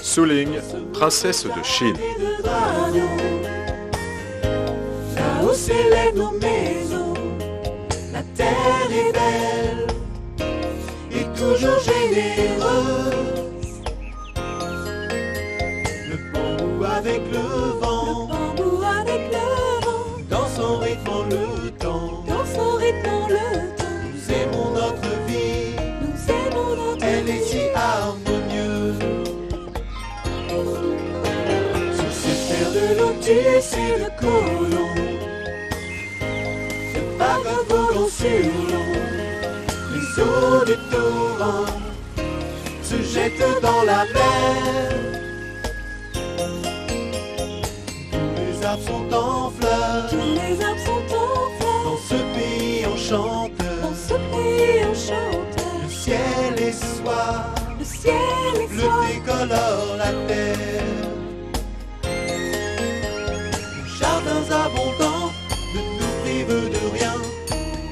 Su-Ling, princesse de Chine. Là-haut s'élèvent nos maisons, la terre est belle et toujours généreuse. Le bambou avec le vent, dans son rythme en le temps, nous aimons notre vie, elle est si harmonieuse. Sur cette terre de lotus et de colons, de vagues volant sur l'eau, les eaux du torrent se jettent dans la mer. Tous les arbres sont en fleurs, dans ce pays enchanteur. Le ciel est soir, le décolore la terre. Nos jardins abondants ne nous privent de rien.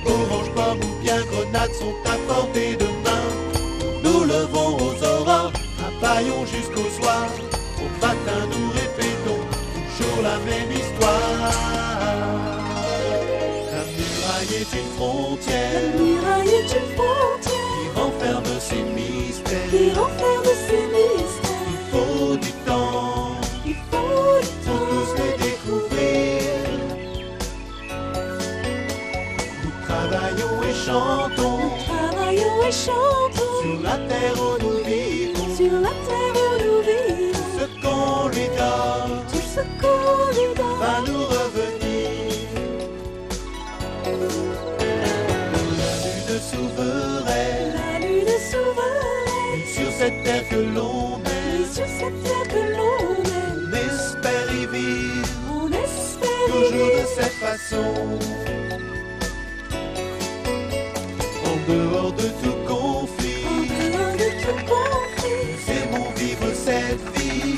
Orange, pomme ou bien grenades sont à portée de main. Nous levons aux aurores, travaillons jusqu'au soir. Au matin nous répétons toujours la même histoire. La muraille est une frontière qui renferme ses mystères. Il faut du temps pour tous les découvrir. Nous travaillons et chantons sur la terre où nous vivons. Ce qu'on lui donne va nous revenir. La lune souveraine, sur cette terre que l'on aime, on espère y vivre, toujours de cette façon. En dehors de tout conflit, nous aimons vivre cette vie,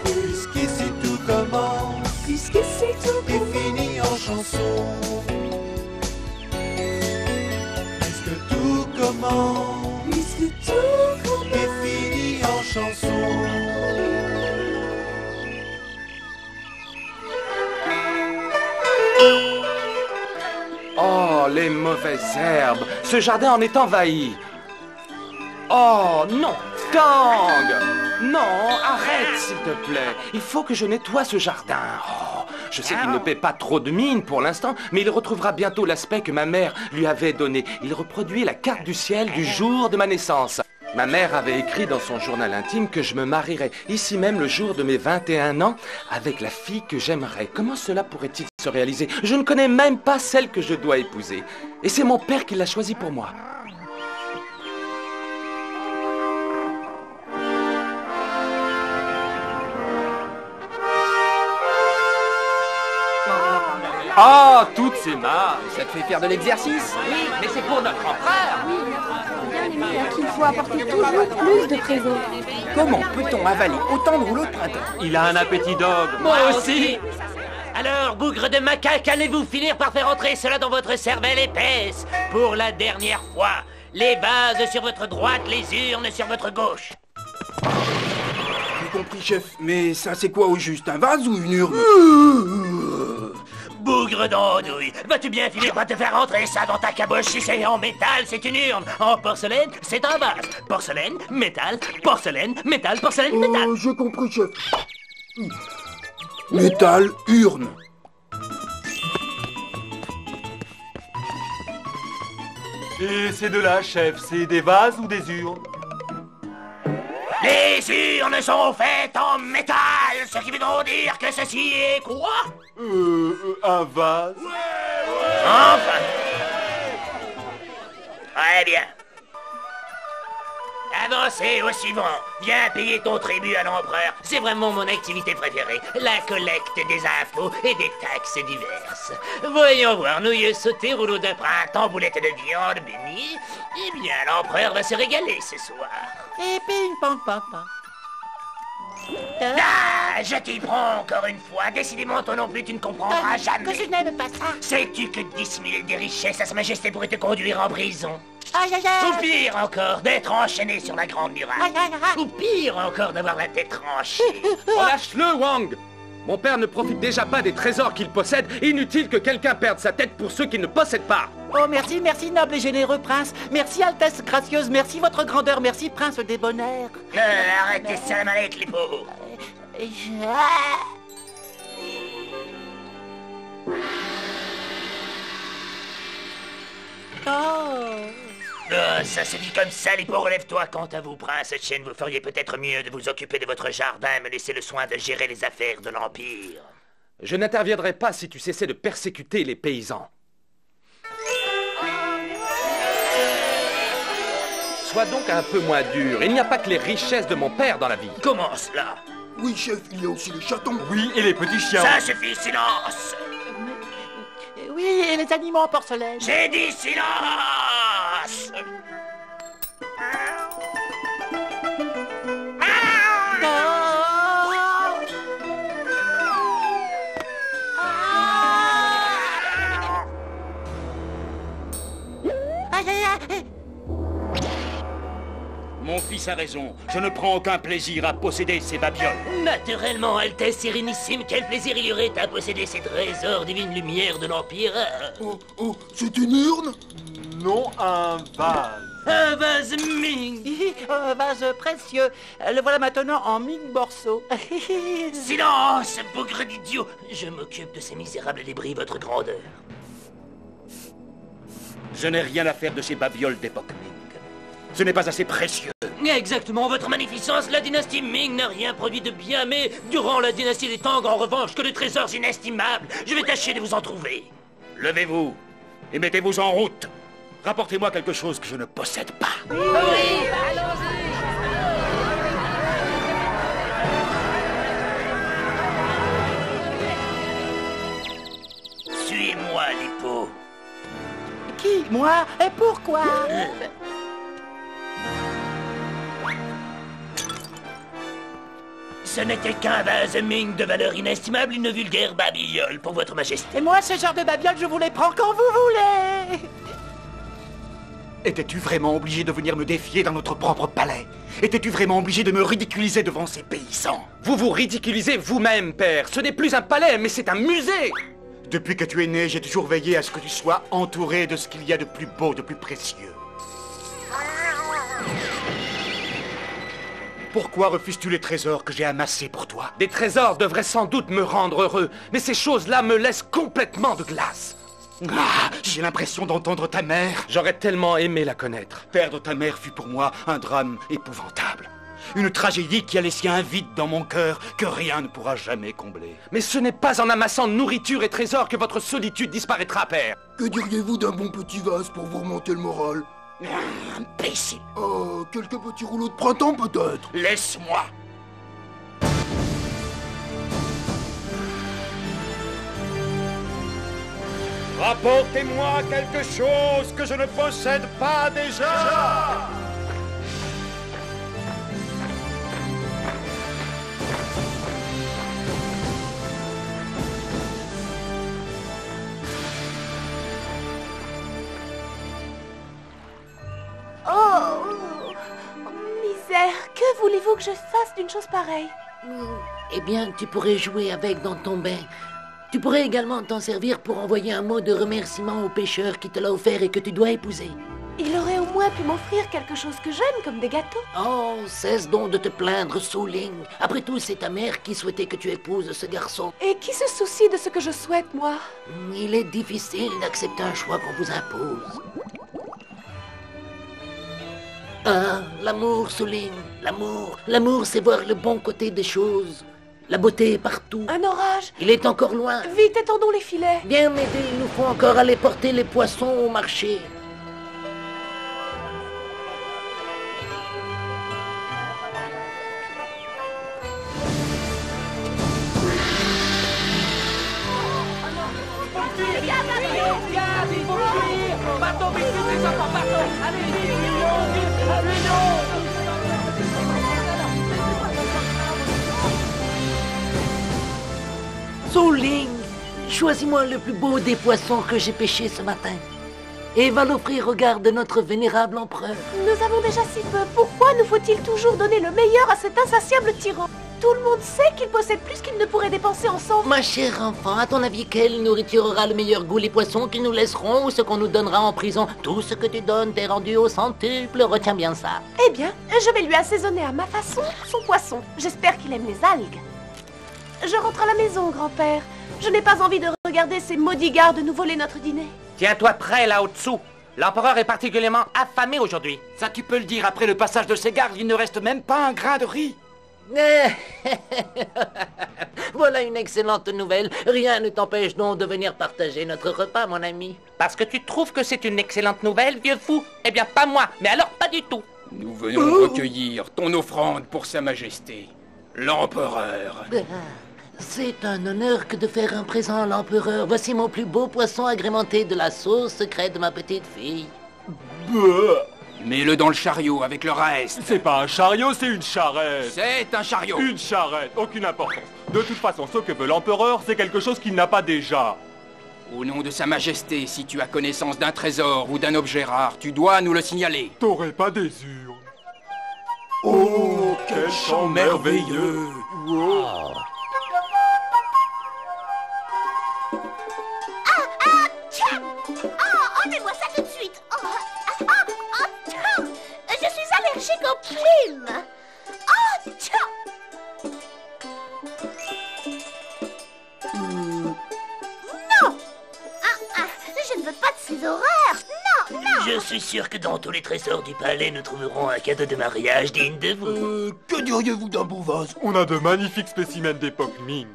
puisqu'ici tout commence et finit en chanson. Puisque tout commence et finit en chanson. Oh, les mauvaises herbes! Ce jardin en est envahi! Oh, non! Tang! Non, arrête, s'il te plaît! Il faut que je nettoie ce jardin. Oh, je sais qu'il ne paie pas trop de mine pour l'instant, mais il retrouvera bientôt l'aspect que ma mère lui avait donné. Il reproduit la carte du ciel du jour de ma naissance. Ma mère avait écrit dans son journal intime que je me marierais ici même le jour de mes 21 ans avec la fille que j'aimerais. Comment cela pourrait-il se réaliser? Je ne connais même pas celle que je dois épouser. Et c'est mon père qui l'a choisie pour moi. Ah, toutes ces mains! Ça te fait faire de l'exercice? Oui, mais c'est pour notre empereur! Oui, notre bien aimé à qui il faut apporter toujours plus de présents. Comment peut-on avaler autant de rouleaux de printemps? Il a un appétit d'ogre. Moi aussi. Alors, bougre de macaque, allez-vous finir par faire entrer cela dans votre cervelle épaisse? Pour la dernière fois, les vases sur votre droite, les urnes sur votre gauche. J'ai compris, chef. Mais ça, c'est quoi au juste? Un vase ou une urne? Bougre d'andouille, vas-tu bien finir par te faire entrer ça dans ta caboche? Si c'est en métal, c'est une urne. En porcelaine, c'est un vase. Porcelaine, métal, porcelaine, métal, porcelaine, métal. J'ai compris, chef. Métal, urne. Et ces deux-là, chef, c'est des vases ou des urnes? Les urnes sont faites en métal, ce qui veut donc dire que ceci est quoi? Un vase? Enfin. Très bien. Avancez au suivant. Viens payer ton tribut à l'empereur. C'est vraiment mon activité préférée. La collecte des impôts et des taxes diverses. Voyons voir, nouilles sautées, rouleaux de printemps, boulettes de viande, béni. Eh bien, l'empereur va se régaler ce soir. Et ping pong pong pong. Ah, je t'y prends encore une fois. Décidément, toi non plus, tu ne comprendras Que jamais. je n'aime pas ça. Sais-tu que 10 000 des richesses à Sa Majesté pourraient te conduire en prison? Aïe, aïe, aïe. Ou pire encore, d'être enchaîné sur la grande muraille. Aïe, aïe, aïe. Ou pire encore, d'avoir la tête tranchée. Relâche-le, Wang! Mon père ne profite déjà pas des trésors qu'il possède. Inutile que quelqu'un perde sa tête pour ceux qui ne possèdent pas. Oh, merci, merci, noble et généreux prince. Merci, Altesse gracieuse. Merci, votre grandeur. Merci, prince des bonheurs. Arrêtez ça, la mallette, les pauvres. Ça se dit comme ça, les pauvres. Relève-toi. Quant à vous, prince Chen, vous feriez peut-être mieux de vous occuper de votre jardin et me laisser le soin de gérer les affaires de l'Empire. Je n'interviendrai pas si tu cessais de persécuter les paysans. Sois donc un peu moins dur. Il n'y a pas que les richesses de mon père dans la vie. Comment cela? Oui, chef, il y a aussi les chatons. Oui, et les petits chiens. Ça suffit, silence! Oui, et les animaux en porcelaine. J'ai dit silence! Aïe, aïe, aïe. Mon fils a raison. Je ne prends aucun plaisir à posséder ces babioles. Naturellement, Altesse Sérénissime, quel plaisir il y aurait à posséder ces trésors divine lumière de l'Empire. Oh, c'est une urne? Non, un vase. Un vase Ming! Un vase précieux. Le voilà maintenant en mille morceaux. Silence, bougre d'idiot! Je m'occupe de ces misérables débris, votre grandeur. Je n'ai rien à faire de ces babioles d'époque Ming. Ce n'est pas assez précieux. Exactement, votre magnificence, la dynastie Ming n'a rien produit de bien, mais durant la dynastie des Tang, en revanche, que de trésors inestimables. Je vais tâcher de vous en trouver. Levez-vous et mettez-vous en route. Rapportez-moi quelque chose que je ne possède pas. Suivez-moi, les pots. Qui? Moi? Et pourquoi? Ce n'était qu'un vase Ming de valeur inestimable, une vulgaire babiole pour votre majesté. Et moi, ce genre de babiole, je vous les prends quand vous voulez. Étais-tu vraiment obligé de venir me défier dans notre propre palais? Étais-tu vraiment obligé de me ridiculiser devant ces paysans? Vous vous ridiculisez vous-même, père. Ce n'est plus un palais, mais c'est un musée. Depuis que tu es né, j'ai toujours veillé à ce que tu sois entouré de ce qu'il y a de plus beau, de plus précieux. Pourquoi refuses-tu les trésors que j'ai amassés pour toi? Des trésors devraient sans doute me rendre heureux, mais ces choses-là me laissent complètement de glace. Ah, j'ai l'impression d'entendre ta mère. J'aurais tellement aimé la connaître. Perdre ta mère fut pour moi un drame épouvantable. Une tragédie qui a laissé un vide dans mon cœur que rien ne pourra jamais combler. Mais ce n'est pas en amassant nourriture et trésors que votre solitude disparaîtra, père. Que diriez-vous d'un bon petit vase pour vous remonter le moral? Imbécile. Oh, quelques petits rouleaux de printemps peut-être? Laisse-moi. Rapportez-moi quelque chose que je ne possède pas déjà. Oh, misère, que voulez-vous que je fasse d'une chose pareille? Eh bien, tu pourrais jouer avec dans ton bain. Tu pourrais également t'en servir pour envoyer un mot de remerciement au pêcheur qui te l'a offert et que tu dois épouser. Il aurait au moins pu m'offrir quelque chose que j'aime, comme des gâteaux. Oh, cesse donc de te plaindre, Souling. Après tout, c'est ta mère qui souhaitait que tu épouses ce garçon. Et qui se soucie de ce que je souhaite, moi? Il est difficile d'accepter un choix qu'on vous impose. Ah, l'amour, Souling, l'amour. L'amour, c'est voir le bon côté des choses. La beauté est partout. Un orage? Il est encore loin. Vite, étendons les filets. Viens m'aider, il nous faut encore aller porter les poissons au marché. Souling, choisis-moi le plus beau des poissons que j'ai pêchés ce matin. et va l'offrir au garde de notre vénérable empereur. Nous avons déjà si peu. Pourquoi nous faut-il toujours donner le meilleur à cet insatiable tyran? Tout le monde sait qu'il possède plus qu'il ne pourrait dépenser en 100 francs. Ma chère enfant, à ton avis, quelle nourriture aura le meilleur goût? Les poissons qu'ils nous laisseront ou ce qu'on nous donnera en prison? Tout ce que tu donnes t'est rendu au centuple, retiens bien ça. Eh bien, je vais lui assaisonner à ma façon son poisson. J'espère qu'il aime les algues. Je rentre à la maison, grand-père. Je n'ai pas envie de regarder ces maudits gardes nous voler notre dîner. Tiens-toi prêt là au-dessous. L'empereur est particulièrement affamé aujourd'hui. Ça, tu peux le dire, après le passage de ces gardes, il ne reste même pas un grain de riz. Voilà une excellente nouvelle. Rien ne t'empêche donc de venir partager notre repas, mon ami. Parce que tu trouves que c'est une excellente nouvelle, vieux fou? Eh bien, pas moi, mais alors pas du tout. Nous venons recueillir ton offrande pour Sa Majesté, l'Empereur. C'est un honneur que de faire un présent à l'empereur. Voici mon plus beau poisson agrémenté de la sauce secrète de ma petite fille. Mets-le dans le chariot avec le reste. C'est pas un chariot, c'est une charrette. C'est un chariot. Une charrette, aucune importance. De toute façon, ce que veut l'empereur, c'est quelque chose qu'il n'a pas déjà. Au nom de Sa Majesté, si tu as connaissance d'un trésor ou d'un objet rare, tu dois nous le signaler. T'aurais pas des urnes. Oh, quel chant merveilleux. Wow. Enlevez-moi ça tout de suite. Je suis allergique aux plumes. Non. Je ne veux pas de ces horreurs. Non. Je suis sûr que dans tous les trésors du palais, nous trouverons un cadeau de mariage digne de vous. Que diriez-vous d'un beau vase? On a de magnifiques spécimens d'époque Ming.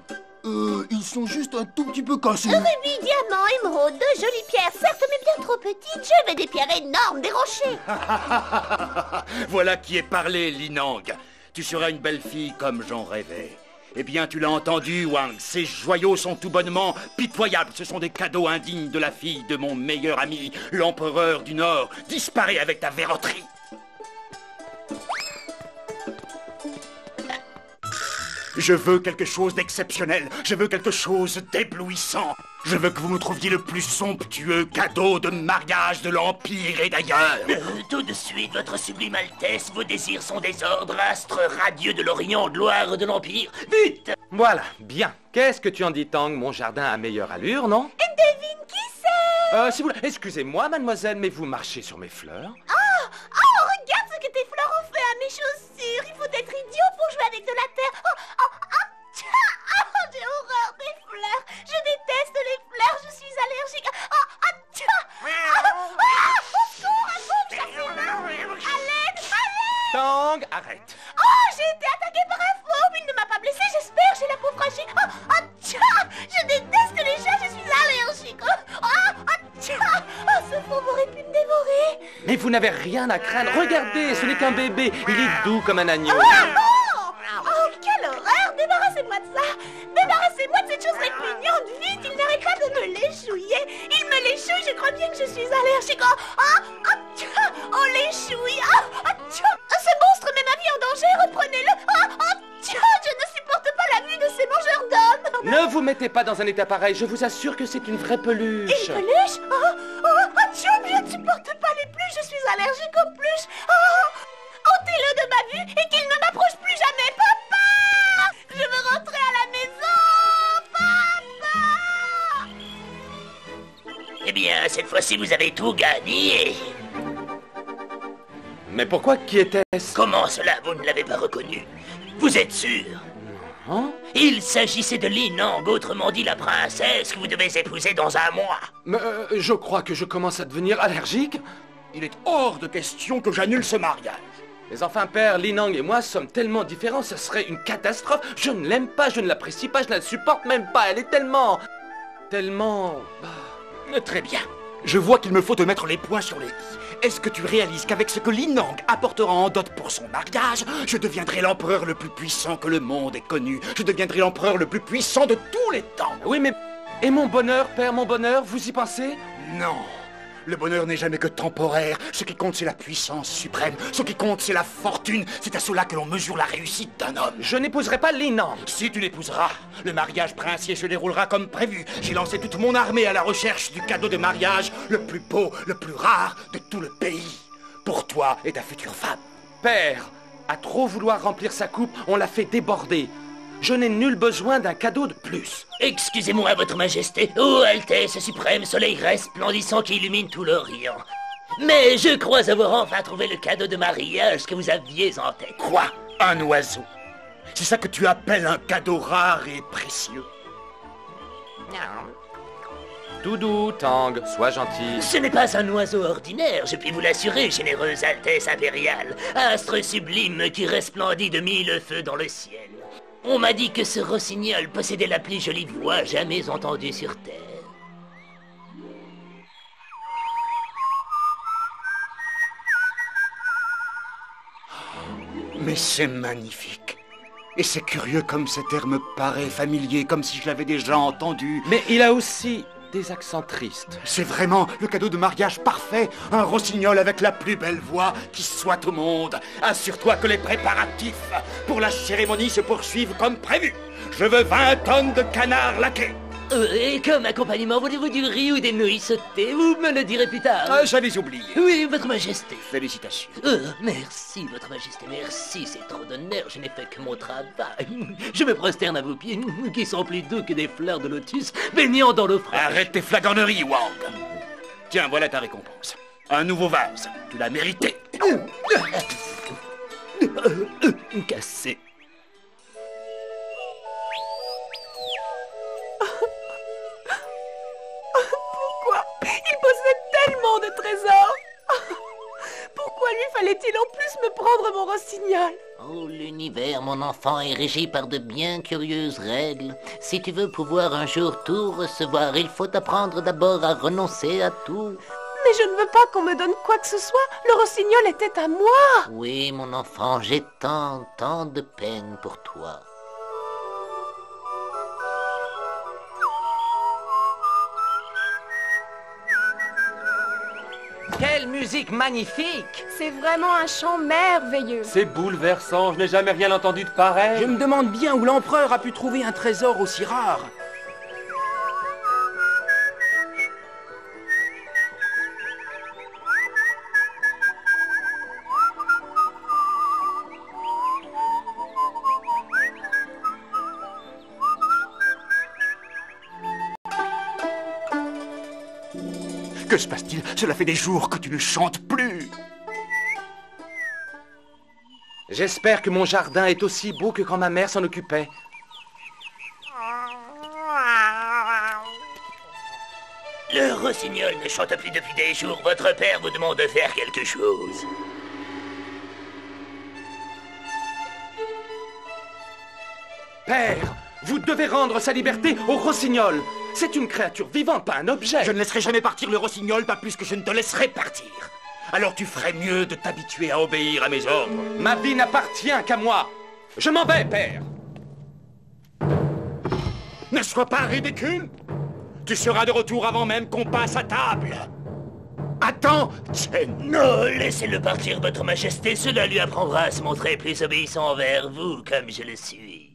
Ils sont juste un tout petit peu cassés. Rubis, diamants, émeraudes, de jolies pierres, certes, mais bien trop petites. Je veux des pierres énormes, des rochers. Voilà qui est parlé, Linang. Tu seras une belle fille comme j'en rêvais. Eh bien, tu l'as entendu, Wang. Ces joyaux sont tout bonnement pitoyables. Ce sont des cadeaux indignes de la fille de mon meilleur ami, l'empereur du Nord. Disparais avec ta verroterie. Je veux quelque chose d'exceptionnel. Je veux quelque chose d'éblouissant. Je veux que vous me trouviez le plus somptueux cadeau de mariage de l'Empire et d'ailleurs. Tout de suite, votre sublime Altesse, vos désirs sont des ordres, astres radieux de l'Orient, gloire de l'Empire. Vite! Voilà, bien. Qu'est-ce que tu en dis, Tang? Mon jardin a meilleure allure, non? Devine qui c'est? Si vous... Excusez-moi, mademoiselle, mais vous marchez sur mes fleurs? Oh, regarde ce que tes fleurs ont fait à mes chaussures. Il faut être idiot pour jouer avec de la terre. J'ai horreur des fleurs. Je déteste les fleurs. Je suis allergique. Au secours, à l'aide. Tang, arrête. J'ai été attaquée par un fauve. Il ne m'a pas blessée, j'espère. J'ai la peau fragile. Je déteste les chats. Je suis allergique. Ce fauve aurait pu me dévorer. Mais vous n'avez rien à craindre. Regardez, ce n'est qu'un bébé. Il est doux comme un agneau. Quelle horreur! Débarrassez-moi de ça! Débarrassez-moi de cette chose répugnante! Vite, il n'arrête pas de me l'échouiller! Il me l'échouille, je crois bien que je suis allergique! Les chouilles! Ce monstre met ma vie en danger! Reprenez-le! Je ne supporte pas la vue de ces mangeurs d'hommes! Ne vous mettez pas dans un état pareil. Je vous assure que c'est une vraie peluche. Une peluche? Je ne supporte pas les pluches! Je suis allergique aux pluches! Ôtez-le de ma vue et qu'il ne m'approche plus jamais! Papa! Je veux rentrer à la maison! Papa! Eh bien, cette fois-ci, vous avez tout gagné. Mais pourquoi? Qui était-ce? Comment cela, vous ne l'avez pas reconnu? Vous êtes sûr? Hein? Il s'agissait de Linang, autrement dit la princesse que vous devez épouser dans un mois. Mais je crois que je commence à devenir allergique. Il est hors de question que j'annule ce mariage. Mais enfin, père, Linang et moi sommes tellement différents, ce serait une catastrophe. Je ne l'aime pas, je ne l'apprécie pas, je ne la supporte même pas. Elle est tellement... Très bien. Je vois qu'il me faut te mettre les points sur les i. Est-ce que tu réalises qu'avec ce que Linang apportera en dot pour son mariage, je deviendrai l'empereur le plus puissant que le monde ait connu. Je deviendrai l'empereur le plus puissant de tous les temps. Oui, mais... Et mon bonheur, père, mon bonheur, vous y pensez? Non. Le bonheur n'est jamais que temporaire. Ce qui compte, c'est la puissance suprême. Ce qui compte, c'est la fortune. C'est à cela que l'on mesure la réussite d'un homme. Je n'épouserai pas Linang. Si tu l'épouseras, le mariage princier se déroulera comme prévu. J'ai lancé toute mon armée à la recherche du cadeau de mariage le plus beau, le plus rare de tout le pays. Pour toi et ta future femme. Père, à trop vouloir remplir sa coupe, on l'a fait déborder. Je n'ai nul besoin d'un cadeau de plus. Excusez-moi, votre majesté. Ô Altesse suprême, soleil resplendissant qui illumine tout l'Orient. Mais je crois avoir enfin trouvé le cadeau de mariage que vous aviez en tête. Quoi? Un oiseau? C'est ça que tu appelles un cadeau rare et précieux? Doudou, Tang, sois gentil. Ce n'est pas un oiseau ordinaire, je puis vous l'assurer, généreuse Altesse impériale. Astre sublime qui resplendit de 1000 feux dans le ciel. On m'a dit que ce rossignol possédait la plus jolie voix jamais entendue sur Terre. Mais c'est magnifique. Et c'est curieux comme cet air me paraît familier, comme si je l'avais déjà entendu. Mais il a aussi des accents tristes. C'est vraiment le cadeau de mariage parfait. Un rossignol avec la plus belle voix qui soit au monde. Assure-toi que les préparatifs pour la cérémonie se poursuivent comme prévu. Je veux 20 tonnes de canards laqués. Et comme accompagnement, voulez-vous du riz ou des nouilles sautées? Vous me le direz plus tard. J'avais oublié. Oui, votre majesté. Félicitations. Merci, votre majesté, merci. C'est trop d'honneur, je n'ai fait que mon travail. Je me prosterne à vos pieds, qui sont plus doux que des fleurs de lotus, baignant dans l'eau fraîche. Arrête tes flagorneries, Wang. Tiens, voilà ta récompense. Un nouveau vase. Tu l'as mérité. Cassé. Il possède tellement de trésors. Pourquoi lui fallait-il en plus me prendre mon rossignol? Oh, l'univers, mon enfant, est régi par de bien curieuses règles. Si tu veux pouvoir un jour tout recevoir, il faut apprendre d'abord à renoncer à tout. Mais je ne veux pas qu'on me donne quoi que ce soit. Le rossignol était à moi. Oui, mon enfant, j'ai tant de peine pour toi. Quelle musique magnifique! C'est vraiment un chant merveilleux. C'est bouleversant, je n'ai jamais rien entendu de pareil. Je me demande bien où l'empereur a pu trouver un trésor aussi rare. Que se passe-t-il? Cela fait des jours que tu ne chantes plus. J'espère que mon jardin est aussi beau que quand ma mère s'en occupait. Le rossignol ne chante plus depuis des jours. Votre père vous demande de faire quelque chose. Père, vous devez rendre sa liberté au rossignol. C'est une créature vivante, pas un objet. Je ne laisserai jamais partir le rossignol, pas plus que je ne te laisserai partir. Alors tu ferais mieux de t'habituer à obéir à mes ordres. Ma vie n'appartient qu'à moi. Je m'en vais, père. Ne sois pas ridicule. Tu seras de retour avant même qu'on passe à table. Attends, Chen. Non, laissez-le partir, votre majesté. Cela lui apprendra à se montrer plus obéissant envers vous, comme je le suis.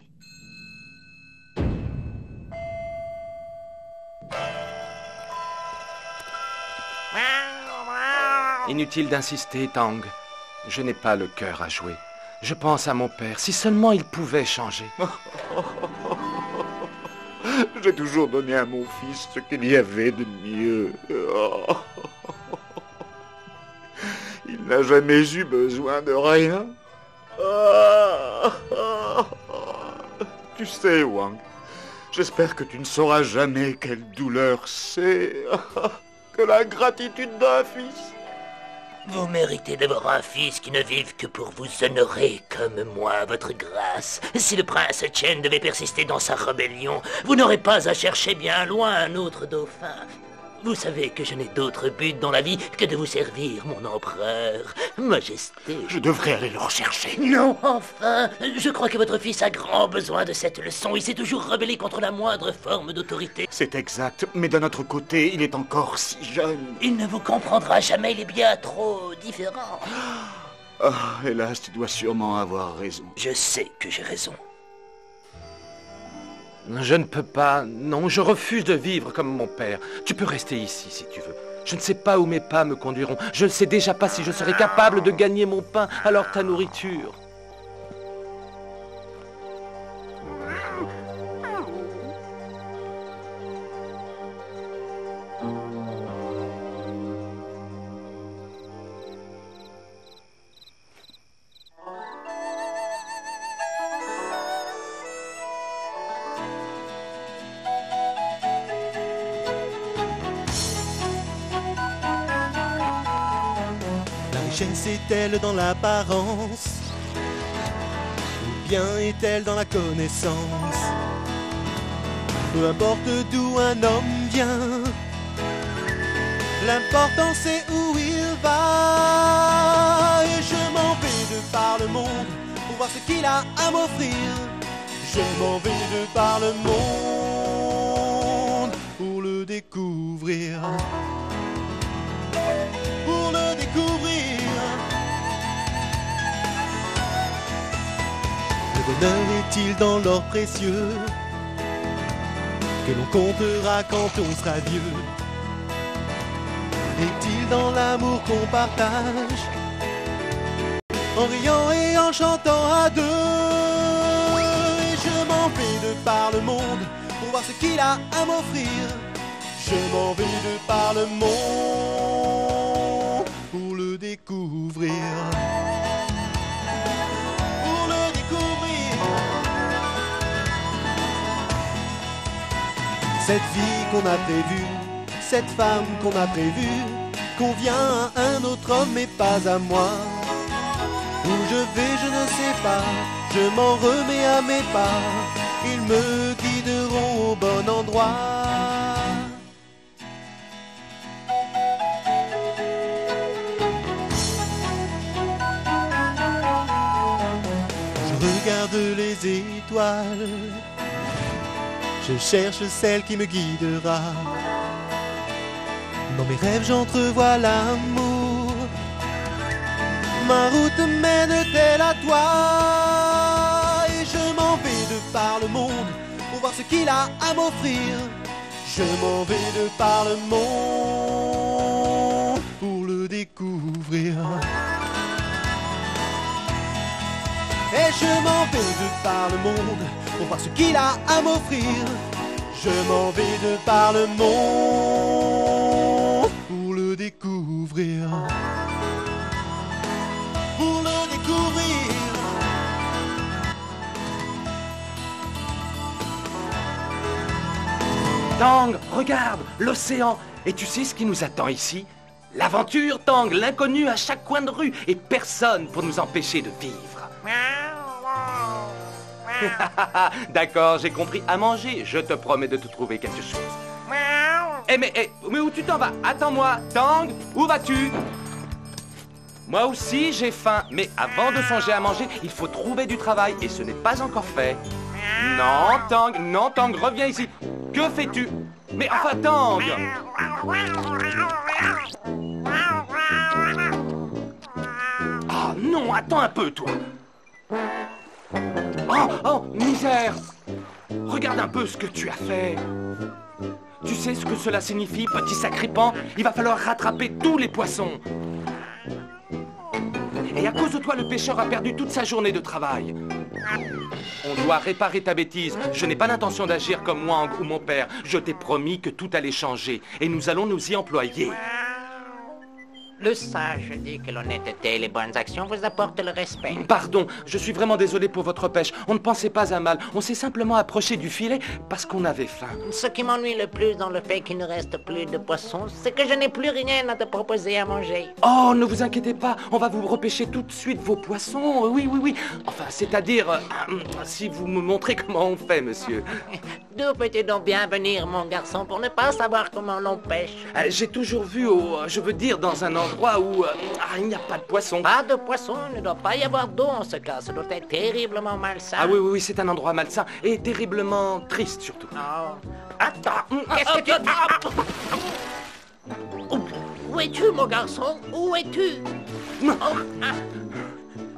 Inutile d'insister, Tang. Je n'ai pas le cœur à jouer. Je pense à mon père. Si seulement il pouvait changer. J'ai toujours donné à mon fils ce qu'il y avait de mieux. Il n'a jamais eu besoin de rien. Tu sais, Wang, j'espère que tu ne sauras jamais quelle douleur c'est que la gratitude d'un fils. Vous méritez d'avoir un fils qui ne vive que pour vous honorer comme moi, votre grâce. Si le prince Chen devait persister dans sa rébellion, vous n'aurez pas à chercher bien loin un autre dauphin. Vous savez que je n'ai d'autre but dans la vie que de vous servir, mon empereur. Majesté. Je devrais aller le rechercher. Non, enfin. Je crois que votre fils a grand besoin de cette leçon. Il s'est toujours rebellé contre la moindre forme d'autorité. C'est exact, mais d'un autre côté, il est encore si jeune. Il ne vous comprendra jamais, il est bien trop différent. Ah, hélas, tu dois sûrement avoir raison. Je sais que j'ai raison. Je ne peux pas, non, je refuse de vivre comme mon père. Tu peux rester ici si tu veux. Je ne sais pas où mes pas me conduiront. Je ne sais déjà pas si je serai capable de gagner mon pain, alors ta nourriture. Richesse est-elle dans l'apparence ou bien est-elle dans la connaissance? Peu importe d'où un homme vient, l'important c'est où il va. Et je m'en vais de par le monde pour voir ce qu'il a à m'offrir. Je m'en vais de par le monde pour le découvrir. Pour le découvrir. Le bonheur est-il dans l'or précieux que l'on comptera quand on sera vieux? Est-il dans l'amour qu'on partage en riant et en chantant à deux? Et je m'en vais de par le monde pour voir ce qu'il a à m'offrir. Je m'en vais de par le monde pour le découvrir. Pour le découvrir. Cette vie qu'on a prévue, cette femme qu'on a prévue, convient à un autre homme mais pas à moi. Où je vais je ne sais pas, je m'en remets à mes pas. Ils me guideront au bon endroit. Regarde les étoiles, je cherche celle qui me guidera. Dans mes rêves j'entrevois l'amour. Ma route mène-t-elle à toi? Et je m'en vais de par le monde pour voir ce qu'il a à m'offrir. Je m'en vais de par le monde pour le découvrir. Et je m'en vais de par le monde pour voir ce qu'il a à m'offrir. Je m'en vais de par le monde pour le découvrir. Pour le découvrir. Tang, regarde, l'océan. Et tu sais ce qui nous attend ici? L'aventure, Tang, l'inconnu à chaque coin de rue. Et personne pour nous empêcher de vivre. D'accord, j'ai compris. À manger, je te promets de te trouver quelque chose. Mais où tu t'en vas? Attends-moi. Tang, où vas-tu? Moi aussi, j'ai faim. Mais avant de songer à manger, il faut trouver du travail. Et ce n'est pas encore fait. Non, Tang, reviens ici. Que fais-tu? Mais enfin, Tang! Ah non, attends un peu, toi. Oh, misère! Regarde un peu ce que tu as fait. Tu sais ce que cela signifie, petit sacripant? Il va falloir rattraper tous les poissons. Et à cause de toi, le pêcheur a perdu toute sa journée de travail. On doit réparer ta bêtise. Je n'ai pas l'intention d'agir comme Wang ou mon père. Je t'ai promis que tout allait changer. Et nous allons nous y employer. Le sage dit que l'honnêteté et les bonnes actions vous apportent le respect. Pardon, je suis vraiment désolé pour votre pêche. On ne pensait pas à mal. On s'est simplement approché du filet parce qu'on avait faim. Ce qui m'ennuie le plus dans le fait qu'il ne reste plus de poissons, c'est que je n'ai plus rien à te proposer à manger. Oh, ne vous inquiétez pas. On va vous repêcher tout de suite vos poissons. Oui. Enfin, c'est-à-dire, si vous me montrez comment on fait, monsieur. D'où peux-tu donc bien venir, mon garçon, pour ne pas savoir comment l'on pêche? J'ai toujours vu je veux dire, dans un endroit où il n'y a pas de poisson. Pas de poisson, il ne doit pas y avoir d'eau en ce cas. Ça doit être terriblement malsain. Ah oui, c'est un endroit malsain et terriblement triste surtout. Oh. Attends, qu'est-ce que tu... Où es-tu, mon garçon? Où es-tu?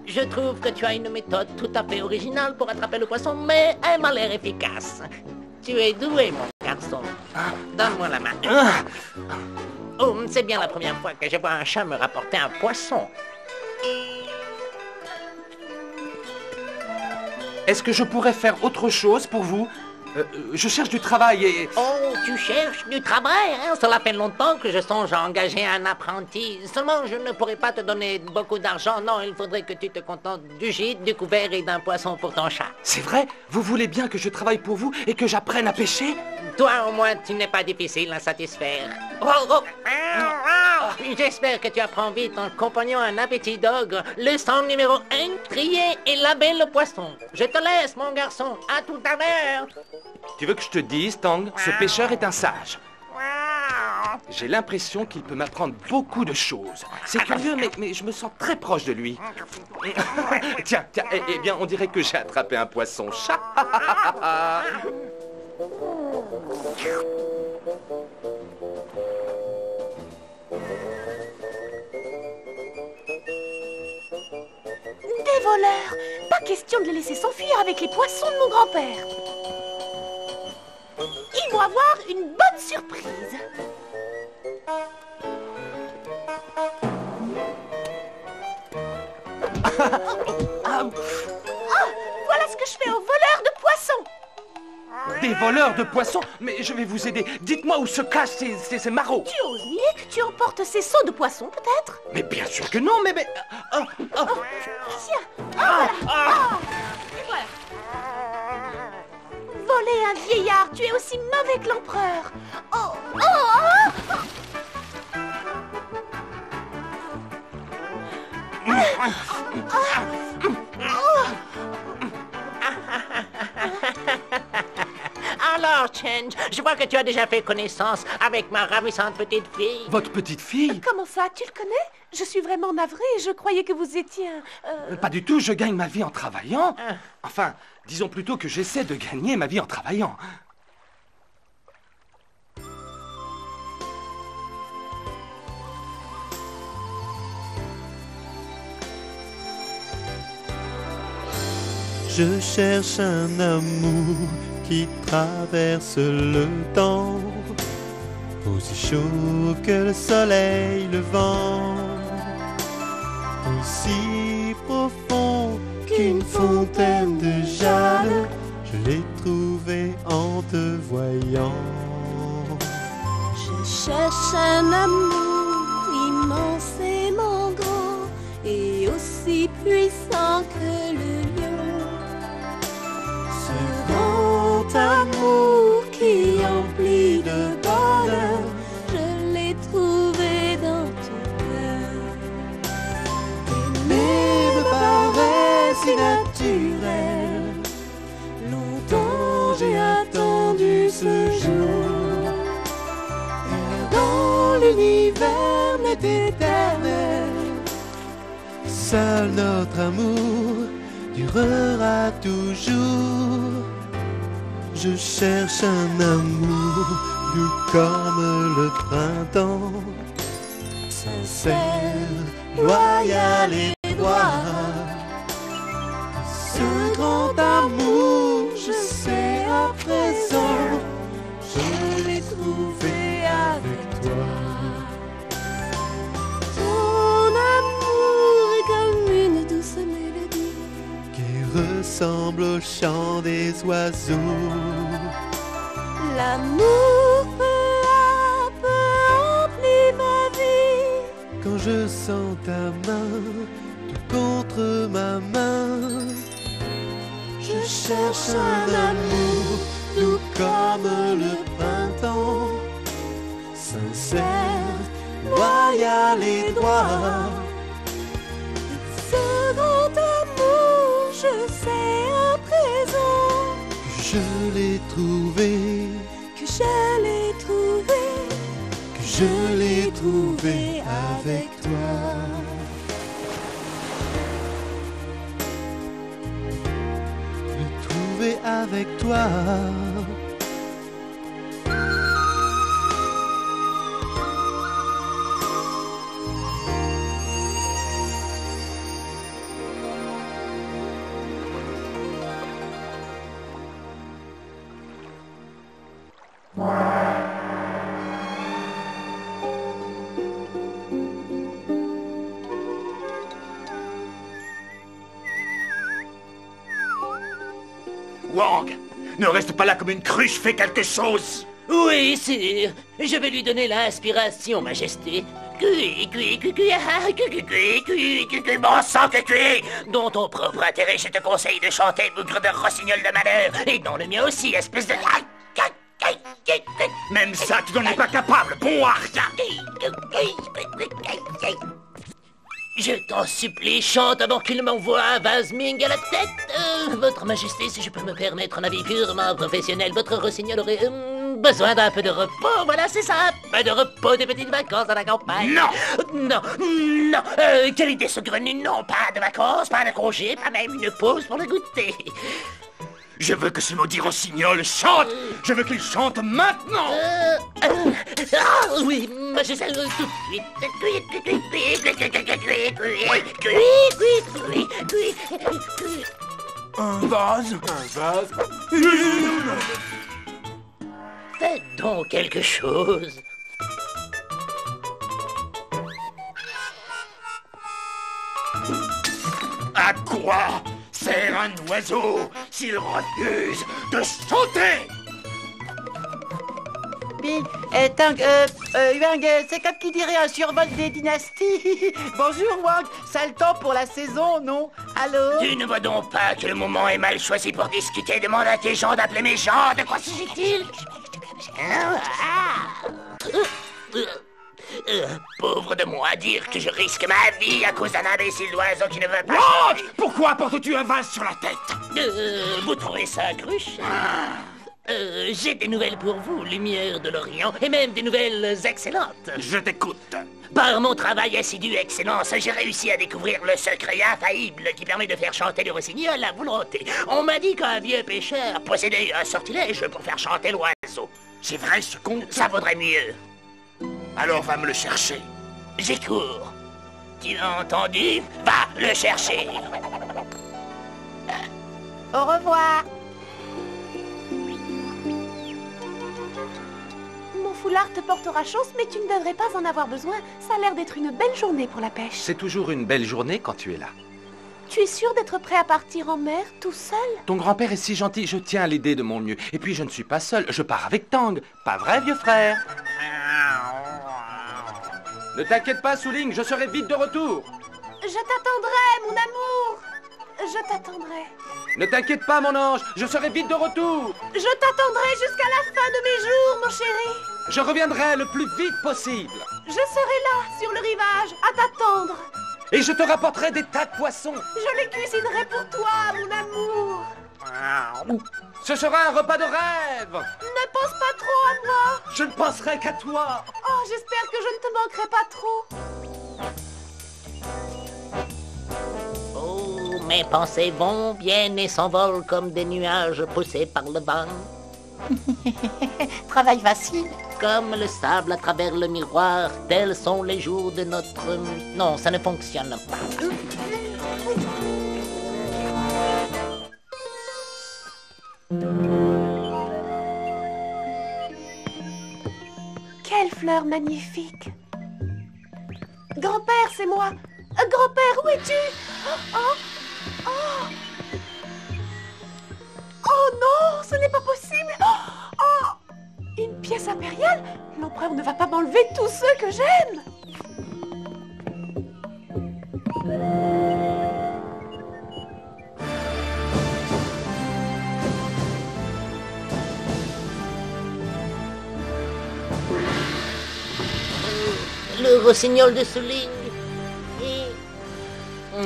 Je trouve que tu as une méthode tout à fait originale pour attraper le poisson, mais elle m'a l'air efficace. Tu es doué, mon garçon. Donne-moi la main. Oh, c'est bien la première fois que je vois un chat me rapporter un poisson. Est-ce que je pourrais faire autre chose pour vous? Je cherche du travail et... Oh, tu cherches du travail, hein? Cela fait longtemps que je songe à engager un apprenti. Seulement, je ne pourrais pas te donner beaucoup d'argent. Non, il faudrait que tu te contentes du gîte, du couvert et d'un poisson pour ton chat. C'est vrai? Vous voulez bien que je travaille pour vous et que j'apprenne à pêcher? Toi, au moins, tu n'es pas difficile à satisfaire. J'espère que tu apprends vite en compagnon un appétit d'ogre. Leçon numéro 1, trier et laver le poisson. Je te laisse, mon garçon. À tout à l'heure. Tu veux que je te dise, Tang, ce pêcheur est un sage. J'ai l'impression qu'il peut m'apprendre beaucoup de choses. C'est curieux, mais je me sens très proche de lui. Tiens, eh bien, on dirait que j'ai attrapé un poisson-chat. Des voleurs! Pas question de les laisser s'enfuir avec les poissons de mon grand-père. Ils vont avoir une bonne surprise. Voilà ce que je fais aux voleurs de poissons. Des voleurs de poissons? Mais je vais vous aider. Dites-moi où se cachent ces marauds. Tu oses nier? Tu emportes ces seaux de poissons, peut-être? Mais bien sûr que non, mais... Tiens, voilà. Et voilà. Voler un vieillard, tu es aussi mauvais que l'empereur. Alors, Change, je vois que tu as déjà fait connaissance avec ma ravissante petite fille. Votre petite fille? Comment ça, tu le connais? Je suis vraiment navrée, je croyais que vous étiez Pas du tout, je gagne ma vie en travaillant. Enfin, disons plutôt que j'essaie de gagner ma vie en travaillant. Je cherche un amour qui traverse le temps, aussi chaud que le soleil, le vent, aussi profond qu'une fontaine de jade. Je l'ai trouvé en te voyant. Je cherche un amour immensément grand et aussi puissant que le lion. Ce grand amour qui emplit de bonheur, je l'ai trouvé dans ton cœur. Aimer me paraît si naturel. Longtemps j'ai attendu ce jour. Et dans l'univers n'est éternel. Seul notre amour durera toujours. Je cherche un amour doux comme le printemps, sincère, loyal et droit. Ce grand amour, je sais à présent, je l'ai trouvé avec toi. Ton amour est comme une douce mélodie Qui ressemble au chant des oiseaux. L'amour peu à peu emplit ma vie. Quand je sens ta main tout contre ma main, je cherche un amour doux comme le printemps, sincère, loyal et droit. Ce grand amour, je sais à présent, que je l'ai trouvé, que je l'ai trouvé, que je l'ai trouvé avec toi. Le trouver avec toi. Wang, ne reste pas là comme une cruche, fais quelque chose. Oui, sire. Je vais lui donner l'inspiration, Majesté. Bon sang, dans ton propre intérêt, je te conseille de chanter bougre de rossignol de malheur. Et dans le mien aussi, espèce de... Même ça, tu n'en es pas capable, bon à rien. Je t'en supplie, chante avant qu'il m'envoie un vase Ming à la tête. Votre Majesté, si je peux me permettre un avis purement professionnel, votre rossignol aurait besoin d'un peu de repos. Voilà, c'est ça, un peu de repos, des petites vacances à la campagne. Non, non, non. Quelle idée saugrenue, non, pas de vacances, pas de congé, pas même une pause pour le goûter. Je veux que ce maudit rossignol chante. Je veux qu'il chante maintenant. Oui, Majesté, tout de suite. Un vase? Un vase? Faites donc quelque chose. À quoi sert un oiseau s'il refuse de chanter? Tang, Wang, c'est comme qui dirait un survol des dynasties. Bonjour, Wang. Sale temps pour la saison, non? Allô? Tu ne vois donc pas que le moment est mal choisi pour discuter? Demande à tes gens d'appeler mes gens. De quoi s'agit-il? Pauvre de moi, dire que je risque ma vie à cause d'un imbécile d'oiseau qui ne veut pas... Oh, pourquoi portes-tu un vase sur la tête? Vous trouvez ça cruche? J'ai des nouvelles pour vous, Lumière de l'Orient, et même des nouvelles excellentes. Je t'écoute. Par mon travail assidu, Excellence, j'ai réussi à découvrir le secret infaillible qui permet de faire chanter le rossignol à volonté. On m'a dit qu'un vieux pêcheur possédait un sortilège pour faire chanter l'oiseau. C'est vrai ce conte? Ça vaudrait mieux. Alors va me le chercher. J'y cours. Tu as entendu? Va le chercher. Au revoir. Mon foulard te portera chance, mais tu ne devrais pas en avoir besoin. Ça a l'air d'être une belle journée pour la pêche. C'est toujours une belle journée quand tu es là. Tu es sûr d'être prêt à partir en mer, tout seul? Ton grand-père est si gentil, je tiens à l'aider de mon mieux. Et puis je ne suis pas seul, je pars avec Tang. Pas vrai, vieux frère? Ne t'inquiète pas, Souling, je serai vite de retour. Je t'attendrai, mon amour. Je t'attendrai. Ne t'inquiète pas, mon ange, je serai vite de retour. Je t'attendrai jusqu'à la fin de mes jours, mon chéri. Je reviendrai le plus vite possible. Je serai là, sur le rivage, à t'attendre. Et je te rapporterai des tas de poissons. Je les cuisinerai pour toi, mon amour. Ce sera un repas de rêve. Ne pense pas trop à moi. Je ne penserai qu'à toi. Oh, j'espère que je ne te manquerai pas trop. Oh, mes pensées vont bien et s'envolent comme des nuages poussés par le vent. Travail facile. Comme le sable à travers le miroir, tels sont les jours de notre... Non, ça ne fonctionne pas. Quelle fleur magnifique. Grand-père, c'est moi. Grand-père, où es-tu? Oh non, ce n'est pas possible. Une pièce impériale? L'empereur ne va pas m'enlever tous ceux que j'aime. Le rossignol de Souling.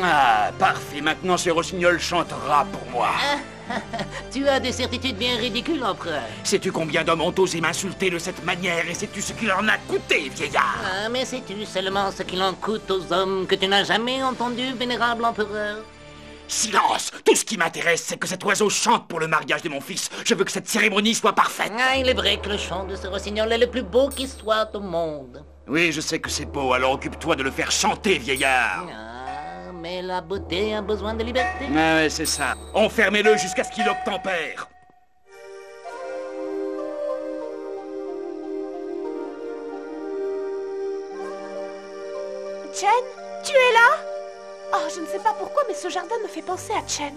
Ah, parfait, maintenant ce rossignol chantera pour moi. Tu as des certitudes bien ridicules, empereur. Sais-tu combien d'hommes ont osé m'insulter de cette manière et sais-tu ce qu'il en a coûté, vieillard? Ah, mais sais-tu seulement ce qu'il en coûte aux hommes que tu n'as jamais entendus, vénérable empereur? Silence! Tout ce qui m'intéresse, c'est que cet oiseau chante pour le mariage de mon fils. Je veux que cette cérémonie soit parfaite. Ah, il est vrai que le chant de ce rossignol est le plus beau qui soit au monde. Oui, je sais que c'est beau, alors occupe-toi de le faire chanter, vieillard. Ah, mais la beauté a besoin de liberté. Ah ouais, c'est ça. Enfermez-le jusqu'à ce qu'il obtempère. Chen, tu es là? Oh, je ne sais pas pourquoi, mais ce jardin me fait penser à Chen.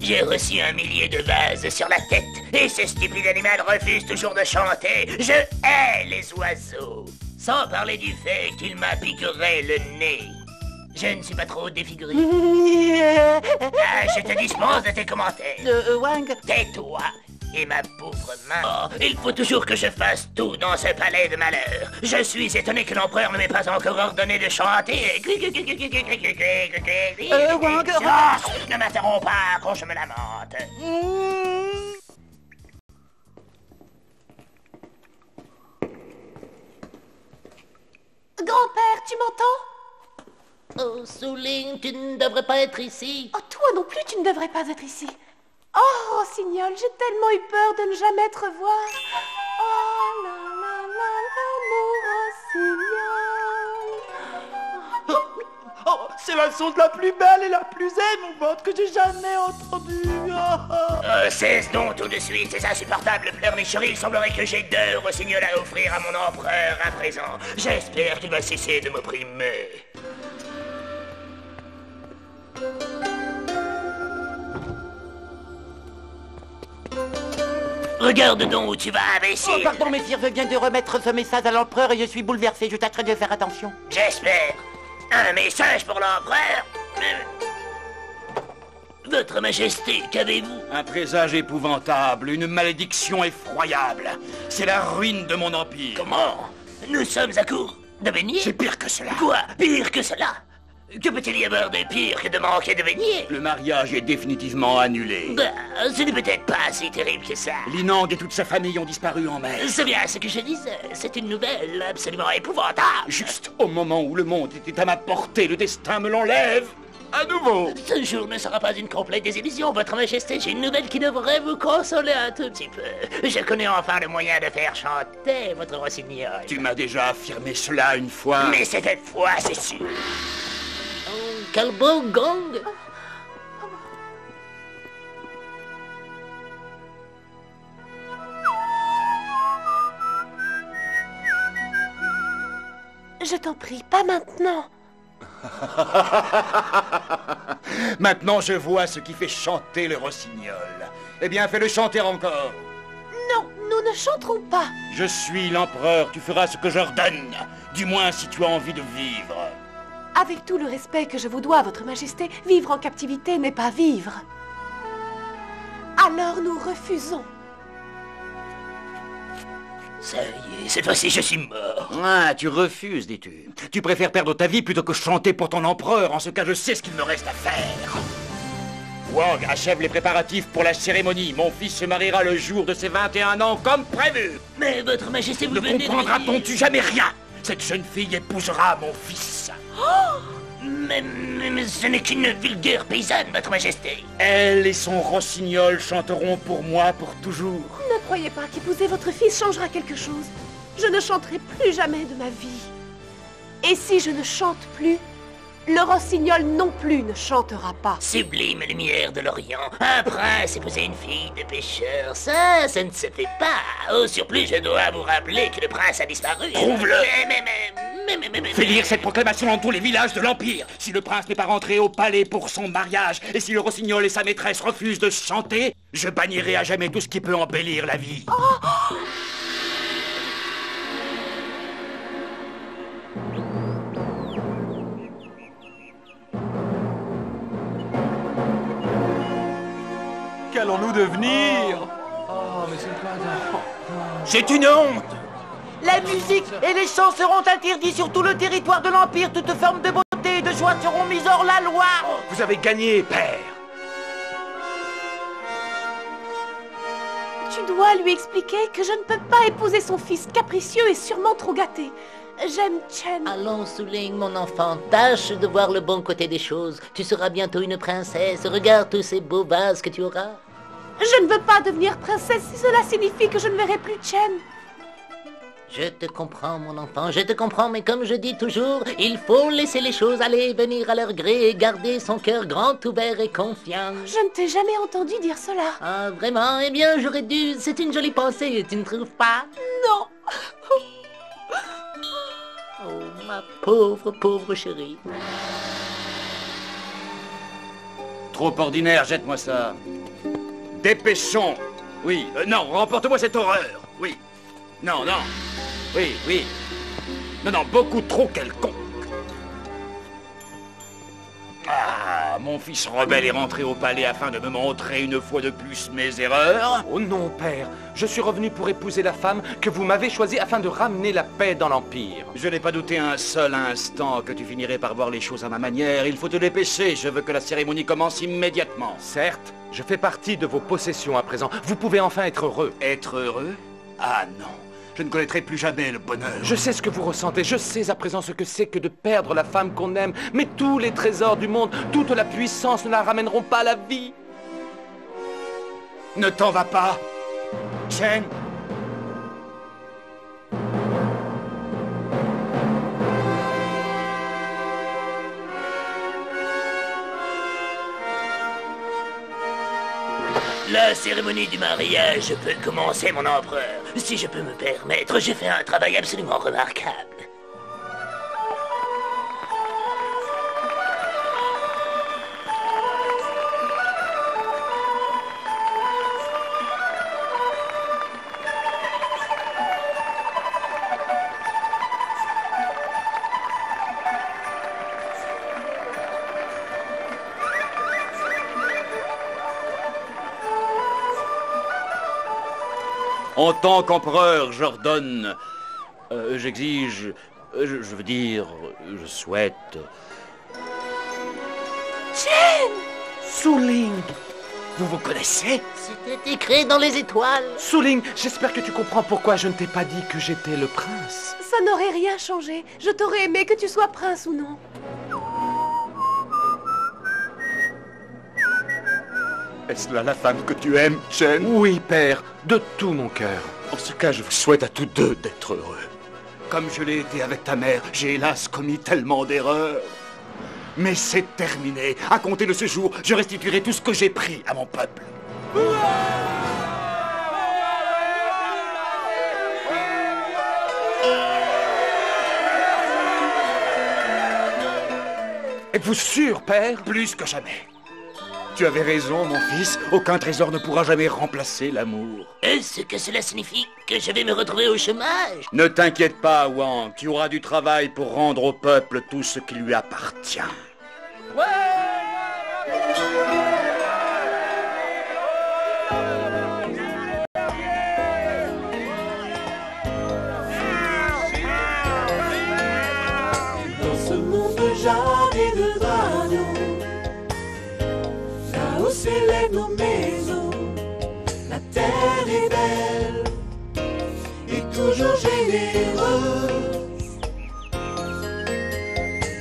J'ai reçu 1 millier de vases sur la tête, et ce stupide animal refuse toujours de chanter. Je hais les oiseaux, sans parler du fait qu'il m'a piqûré le nez. Je ne suis pas trop défiguré. Ah, je te dispense de tes commentaires. Wang. Tais-toi. Et ma pauvre main. Oh, il faut toujours que je fasse tout dans ce palais de malheur. Je suis étonné que l'empereur ne m'ait pas encore ordonné de chanter. Wang. Silence, ne m'interromps pas quand je me lamente. Grand-père, tu m'entends? Oh, Souling, tu ne devrais pas être ici. Oh, toi non plus, tu ne devrais pas être ici. Oh, Rossignol, j'ai tellement eu peur de ne jamais te revoir. Oh là là là là, mon Rossignol. Oh, c'est la sonde la plus belle et la plus émouvante que j'ai jamais entendue. Cesse donc tout de suite ces insupportables pleurnicheries. Il semblerait que j'ai 2 rossignols à offrir à mon empereur à présent. J'espère qu'il va cesser de m'opprimer. Regarde donc où tu vas, imbécile. Oh, pardon, messire, je viens de remettre ce message à l'empereur et je suis bouleversé. Je tâcherai de faire attention. J'espère. Un message pour l'empereur? Votre Majesté, qu'avez-vous? Un présage épouvantable, une malédiction effroyable. C'est la ruine de mon empire. Comment? Nous sommes à court de beignets? C'est pire que cela. Quoi? Pire que cela? Que peut-il y avoir de pire que de manquer de beignets? Le mariage est définitivement annulé. Bah, ce n'est peut-être pas si terrible que ça. Linang et toute sa famille ont disparu en mer. C'est bien ce que je disais. C'est une nouvelle absolument épouvantable. Juste au moment où le monde était à ma portée, le destin me l'enlève. À nouveau. Ce jour ne sera pas une complète désillusion, Votre Majesté. J'ai une nouvelle qui devrait vous consoler un tout petit peu. Je connais enfin le moyen de faire chanter votre rossignol. Tu m'as déjà affirmé cela une fois. Mais cette fois, c'est sûr. Oh, quel beau gong! Je t'en prie, pas maintenant. Maintenant, je vois ce qui fait chanter le rossignol. Eh bien, fais-le chanter encore. Non, nous ne chanterons pas. Je suis l'empereur, tu feras ce que j'ordonne. Du moins, si tu as envie de vivre. Avec tout le respect que je vous dois, Votre Majesté, vivre en captivité n'est pas vivre. Alors nous refusons. Ça y est, cette fois-ci, je suis mort. Ah, tu refuses, dis-tu. Tu préfères perdre ta vie plutôt que chanter pour ton empereur. En ce cas, je sais ce qu'il me reste à faire. Wang, achève les préparatifs pour la cérémonie. Mon fils se mariera le jour de ses 21 ans, comme prévu. Mais Votre Majesté, vous ne venez de... comprendra-t-on jamais rien? Cette jeune fille épousera mon fils. Oh, mais ce n'est qu'une vulgaire paysanne, Votre Majesté. Elle et son rossignol chanteront pour moi pour toujours. Ne croyez pas qu'épouser votre fils changera quelque chose. Je ne chanterai plus jamais de ma vie. Et si je ne chante plus, le rossignol non plus ne chantera pas. Sublime lumière de l'Orient, un prince épouser une fille de pêcheur, ça ne se fait pas. Au surplus, je dois vous rappeler que le prince a disparu. Trouve-le. Mais... Fais lire cette proclamation dans tous les villages de l'Empire. Si le prince n'est pas rentré au palais pour son mariage, et si le rossignol et sa maîtresse refusent de chanter, je bannirai à jamais tout ce qui peut embellir la vie. Oh. Qu'allons-nous devenir? Oh, mais c'est pas... C'est une honte! La musique et les chants seront interdits sur tout le territoire de l'Empire. Toute forme de beauté et de joie seront mises hors la loi. Vous avez gagné, père. Tu dois lui expliquer que je ne peux pas épouser son fils capricieux et sûrement trop gâté. J'aime Chen. Allons, Su-Ling, mon enfant, tâche de voir le bon côté des choses. Tu seras bientôt une princesse. Regarde tous ces beaux vases que tu auras. Je ne veux pas devenir princesse si cela signifie que je ne verrai plus Chen. Je te comprends, mon enfant, je te comprends, mais comme je dis toujours, il faut laisser les choses aller et venir à leur gré et garder son cœur grand ouvert et confiant. Je ne t'ai jamais entendu dire cela. Ah, vraiment? Eh bien, j'aurais dû. C'est une jolie pensée, tu ne trouves pas? Non. Oh, ma pauvre, pauvre chérie. Trop ordinaire, jette-moi ça. Dépêchons. Oui, non, remporte-moi cette horreur. Oui. Non, non. Oui, oui. Non, non, beaucoup trop quelconque. Ah, mon fils rebelle est rentré au palais afin de me montrer une fois de plus mes erreurs. Oh non, père. Je suis revenu pour épouser la femme que vous m'avez choisie afin de ramener la paix dans l'Empire. Je n'ai pas douté un seul instant que tu finirais par voir les choses à ma manière. Il faut te dépêcher. Je veux que la cérémonie commence immédiatement. Certes, je fais partie de vos possessions à présent. Vous pouvez enfin être heureux. Être heureux? Ah non. Je ne connaîtrai plus jamais le bonheur. Je sais ce que vous ressentez, je sais à présent ce que c'est que de perdre la femme qu'on aime. Mais tous les trésors du monde, toute la puissance ne la ramèneront pas à la vie. Ne t'en va pas, Chen. La cérémonie du mariage peut commencer, mon empereur. Si je peux me permettre, j'ai fait un travail absolument remarquable. En tant qu'empereur, j'ordonne... j'exige... je veux dire... je souhaite... Chen! Su-Ling, vous vous connaissez? C'était écrit dans les étoiles. Su-Ling, j'espère que tu comprends pourquoi je ne t'ai pas dit que j'étais le prince. Ça n'aurait rien changé. Je t'aurais aimé que tu sois prince ou non. Est-ce là la femme que tu aimes, Chen? Oui, père, de tout mon cœur. En ce cas, je vous souhaite à tous deux d'être heureux. Comme je l'ai été avec ta mère, j'ai hélas commis tellement d'erreurs. Mais c'est terminé. À compter de ce jour, je restituerai tout ce que j'ai pris à mon peuple. Êtes-vous sûr, père? Plus que jamais. Tu avais raison, mon fils. Aucun trésor ne pourra jamais remplacer l'amour. Est-ce que cela signifie que je vais me retrouver au chômage? Ne t'inquiète pas, Wang. Tu auras du travail pour rendre au peuple tout ce qui lui appartient. Dans ce monde jardin de dragons, là où s'élèvent nos maisons, la terre est belle et toujours généreuse.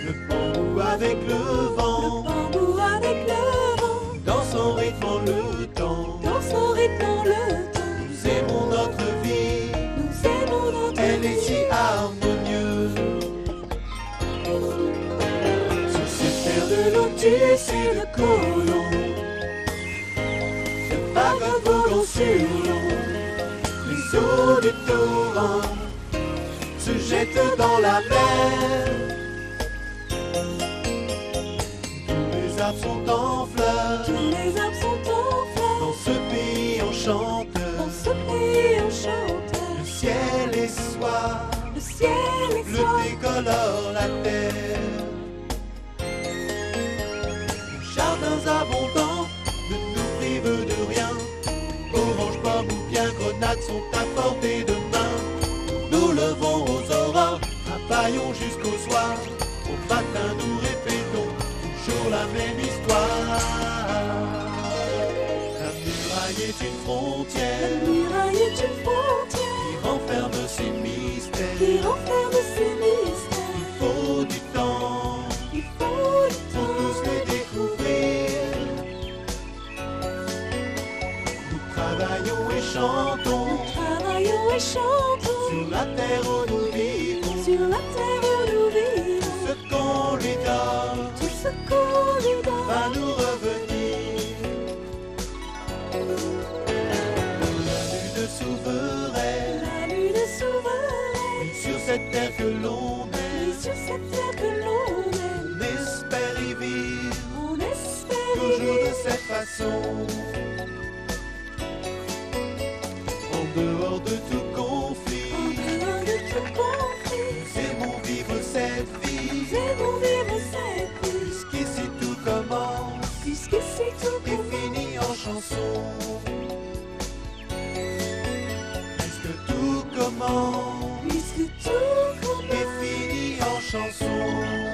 Le bambou avec le vent, dans son rythme le temps, nous aimons notre vie, elle est si harmonieuse. Sur cette terre de lotus et de colons, de vagues voguant sur l'eau, les eaux du torrent se jettent dans la mer. Tous les arbres sont en fleurs, dans ce pays enchanteur, le ciel est soie, le décolore la terre. Nos jardins abondants ne nous privent de rien. Orange, pomme ou bien grenade sont à portée de main. Nous le jusqu'au soir. Au matin nous répétons toujours la même histoire. La muraille est une frontière. La muraille est une frontière qui renferme ses mystères. qui renferme ses mystères. Il faut du temps. Il faut du Pour temps tous les découvrir. Nous travaillons et chantons travaillons et chantons sur la terre où nous vivons. sur la terre où nous vivons. Ce qu'on lui donne Tout ce qu'on lui donne va nous revenir. La lune souveraine la lune souveraine. sur cette terre que l'on Et aime. sur cette terre que l'on aime, On espère y vivre on espère y toujours de vivre cette façon. En dehors de tout conflit, en dehors de tout conflit. nous aimons vivre cette vie. Nous aimons vivre cette vie, Puisqu'ici tout commence puisqu'ici tout et finit en chanson. Puisque tout commence puisque tout et finit en chanson.